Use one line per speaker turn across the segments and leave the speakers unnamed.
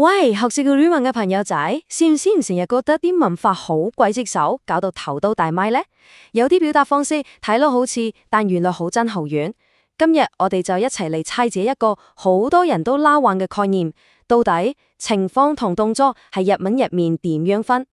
喂，學識個語文嘅朋友仔，唔成日覺得啲文法好鬼棘手，搞到頭都大咪呢？有啲表達方式睇落好似，但原來好真好遠。今日我哋就一齊嚟拆解一個好多人都拉混嘅概念，到底情況同動作喺日文入面點樣分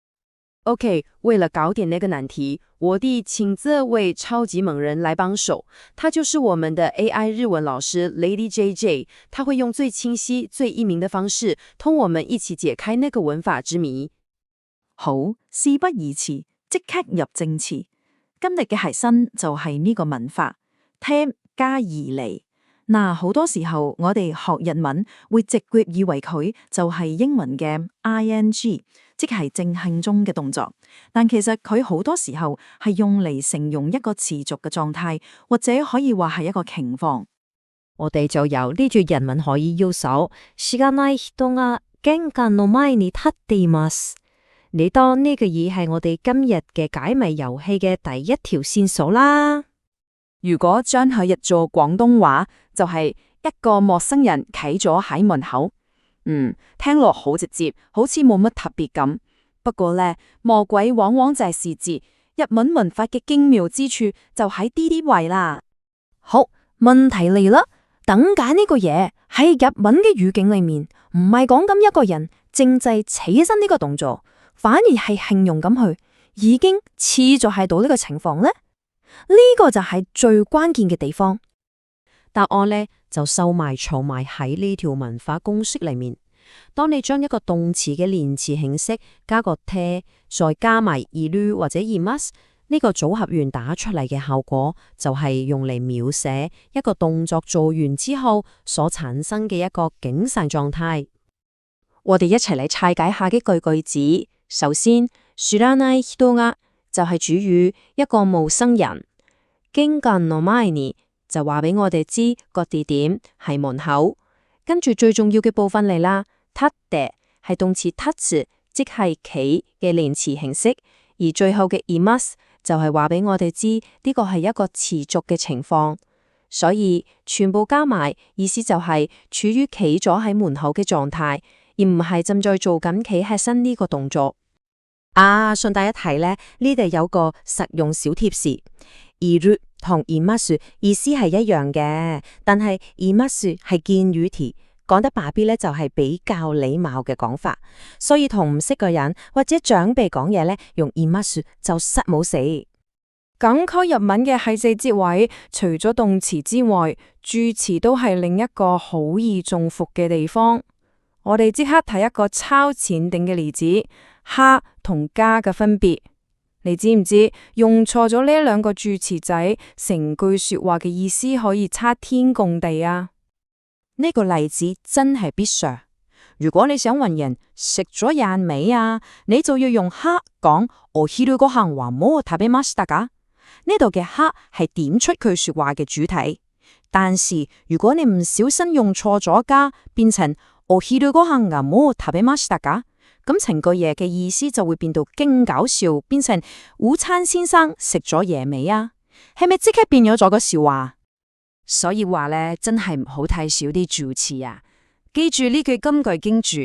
？OK， 為了搞點那個難題，我弟請這位超級猛人來幫手，他就是我們的 AI 日文老師 Lady JJ， 他會用最清晰、最易明的方式，同我們一起解開那個文法之謎。
好，事不宜遲，即刻入正詞。今日嘅核心就係呢個文法，聽加而嚟。嗱，好多時候我哋學日文會直覺以為佢就係英文嘅 ing， 即係正向中嘅動作，但其實佢好多時候係用嚟形容一個持續嘅狀態，或者可以話係一個情況。
我哋就有呢句日文可以要手，知らない人が玄関の前に立っています。你當呢個嘢係我哋今日嘅解謎遊戲嘅第一條線索啦。
如果將佢譯做廣東話，就係一個陌生人企咗喺門口。聽落好直接，好似冇乜特別咁。不過呢，魔鬼往往就係視字，日文文法嘅精妙之處就喺呢啲位啦。
好，問題嚟啦，等解呢個嘢喺日文嘅語境裏面，唔係講緊一個人正制起起身呢個動作，反而係形容咁佢已經黐咗喺度呢個情況呢。呢個就係最關鍵嘅地方。答案呢，就收埋藏埋喺呢條文法公式裏面。當你將一個動詞嘅連詞形式加個て，再加埋いる或者います，呢個組合完打出嚟嘅效果就係用嚟描寫一個動作做完之後所產生嘅一個景勢狀態。我哋一齊嚟拆解下幾句句子。首先，知らない人が就係主語，一個陌生人。玄関の前に就話俾我哋知個地點係門口。跟住最重要嘅部分嚟啦，立って係動詞立つ，即係企嘅連詞形式。而最後嘅います就係話俾我哋知呢個係一個持續嘅情況。所以全部加埋意思就係處於企咗喺門口嘅狀態，而唔係正在做緊企起身呢個動作。順帶一提呢，呢度有個實用小貼士，いる同います意思係一樣嘅，但係います係見語詞，講得白啲呢，就係比較禮貌嘅講法，所以同唔識嘅人或者長輩講嘢呢，用います就實冇死。咁區日文嘅喺四節位，除咗動詞之外，助詞都係另一個好易中伏嘅地方。我哋即刻睇一個超淺定嘅例子，哈同加嘅分別。你知唔知用錯咗呢兩個助詞仔，成句說話嘅意思可以差天共地啊？呢個例子真係必須。如果你想問人食咗晏未啊，你就要用哈講お昼ご飯はもう食べましたか？呢度嘅哈係點出句說話嘅主體。但是如果你唔小心用錯咗加，變成お昼ご飯がもう食べましたか？咁成個嘢嘅意思就會變到勁搞笑，變成午餐先生食咗嘢未啊？係咪即刻變咗個笑話？所以話呢，真係唔好睇少啲助詞啊！記住呢句金句經注，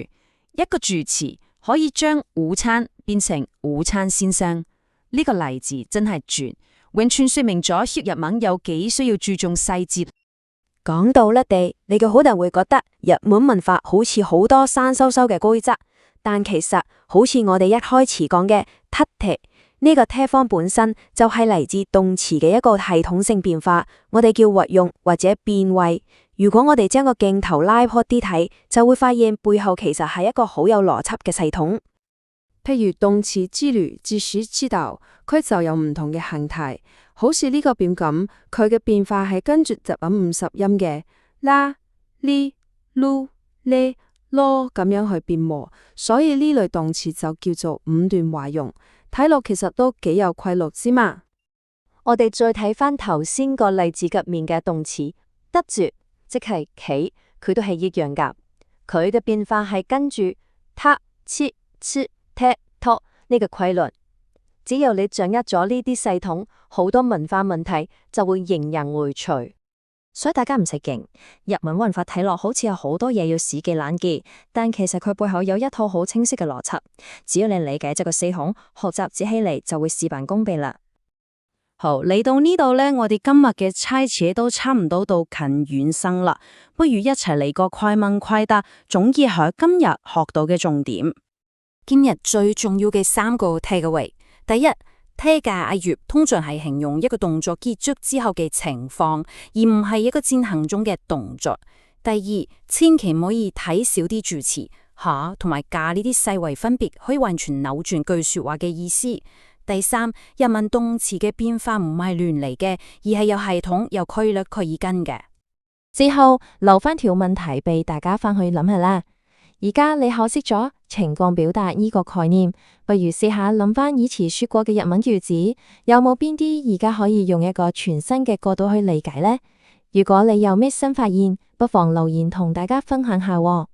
一個助詞可以將午餐變成午餐先生。呢個例子真係絕，完全說明咗學日文有幾需要注重細節。講到甩地，你嘅可能會覺得日文文法好似好多生疏疏嘅規則，但其實好似我哋一開始講嘅立って呢個て方本身就係嚟自動詞嘅一個系統性變化，我哋叫活用或者變位。如果我哋將個鏡頭拉開啲睇，就會發現背後其實係一個好有邏輯嘅系統。譬如動詞知る、知識、知道，佢就有唔同嘅形態。好似呢個變咁，佢嘅變化係跟住日文50音嘅啦、哩、嚕、咧、囉咁樣去變和，所以呢類動詞就叫做五段活用。睇落其實都幾有規律之嘛。我哋再睇翻頭先個例子入面嘅動詞得住，即係企，佢都係一樣噶。佢嘅變化係跟住他、切、切、踢、托呢個規律。只要你掌握咗呢啲系統，好多文化問題就會迎刃而解。
所以大家唔使驚，日文文法睇落好似有好多嘢要死記爛記，但其實佢背後有一套好清晰嘅邏輯。只要你理解這個系統，學習起嚟就會事半功倍啦。
好，嚟到呢度呢，我哋今日嘅猜詞都差唔多到近遠生啦，不如一齊嚟個快問快答，總結下今日學到嘅重點。今日最重要嘅3個 takeaway，第一，聽架越通常係形容一個動作結束之後嘅情況，而唔係一個進行中嘅動作。第二，千祈唔可以睇少啲助詞下同埋架呢啲細微分別，可以完全扭轉句說話嘅意思。第三，日文動詞嘅變化唔係亂嚟嘅，而係有系統、有規律可以跟嘅。
之後留翻條問題俾大家翻去諗下啦。而家你學識咗情況表達呢個概念，不如試下諗翻以前說過嘅日文句子，有冇邊啲而家可以用一個全新嘅角度去理解呢？如果你有咩新發現，不妨留言同大家分享下喎。